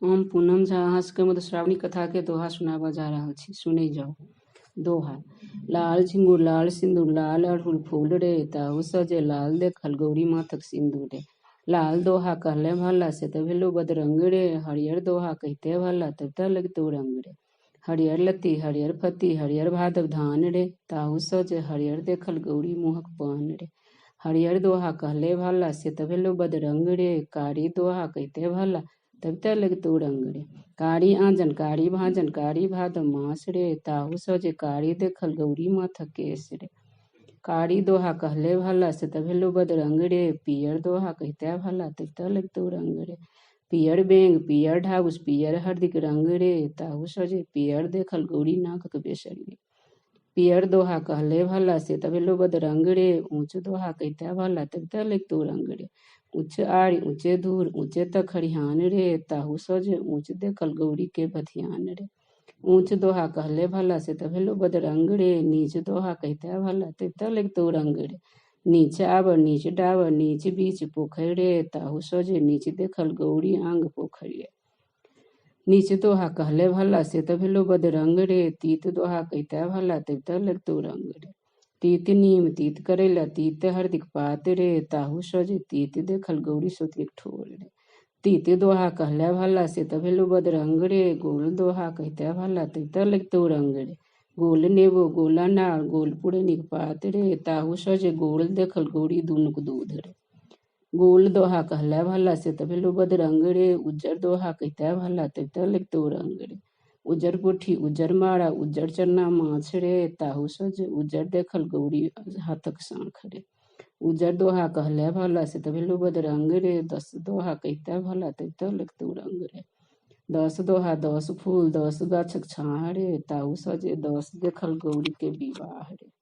हम पूनम झा अहाँ सबके मधुश्रावणी कथा के दोहा सुनाबऽ जा रहल छी, सुनै जाउ। दोहा। लाल झिंगुर लाल सिंदूर लाल अड़हुल फूल रे, ताहू सजे लाल देखल गौरी माथक सिंदूर रे। लाल दोहा कहले भला से त भेलो बदरंग रे, हरियर दोहा कहते भला तब त लगतौ रंग रे। हरियर लत्ती हरियर फत्ती हरियर भादव धान रे, ताहू सजे हरियर देखल गौरी मुहक पान रे। हरियर दोहा कहले भला से त भेलो बदरंग रे, कारी दोहा कहते भला तब त लगतौ रंग रे। कारी आंजन कारी भांजन कारी भादव मास रे, ताहू सजे कारी देखल गौरी माथक केस रे। कारी दोहा कहले भला से त भेलो बदरंग रे, पियर दोहा कहते भला तब त लगतौ रंग रे। पियर बेंग पियर ढाउस पियर हरदिक रंग रे, ताहू सजे पियर देखल गौरी नाकक बेसर रे। पियर दोहा कहले भला से त भेलो बदरंग रे, ऊंच दोहा कहते भला तब त लगतौ रंग रे। ऊंच आड़ी ऊंचे धूर ऊंचे तक खरिहान रे, ताहू सजे ऊंच देखल गौरी के बधियान रे। ऊंच दोहा कहले भला से त भेलो बदरंग रे, नीच दोहा कहते भला तब त लगतौ रंग रे। नीच आबर नीच डाबर नीच बीच पोखर रे, ताहू सजे नीच देखल गौरी आंग पोखर रे। नीच दोहा कहले भला से त भेलो बदरंग रे, तीत दोहा कहते भला तब त लगतौ रंग रे। तीत नीम तीत करेला तीत हरदिक पात रे, ताहू सजे तीत देखल गौरी सोतिक ठोर रे। तीत दोहा कहले भला से त भेलो बदरंग रे, गोल दोहा कहते भला तब त लगतौ रंग रे। गोल नेबो गोल अनार गोल पुरनिक पात रे, ताहू सजे गोल देखल गौरी दुनुक दूध रे। गोल दोहा कहले भला से त भेलो बदरंग रे, उज्जर दोहा कहते भला तब त लगतौ रंग रे। उज्जर पुठी उज्जर मारा उज्जर चन्ना माछ रे, ताहू सजे उज्जर देखल गौरी हाथक साँख रे। उज्जर दोहा कहले भला से त भेलो बदरंग रे, दस दोहा कहते भला तब त लगतौ रंग रे। दस दोहा दस फूल दस गाछक छाह रे, ताहू सजे दस देखल गौरी के विवाह रे।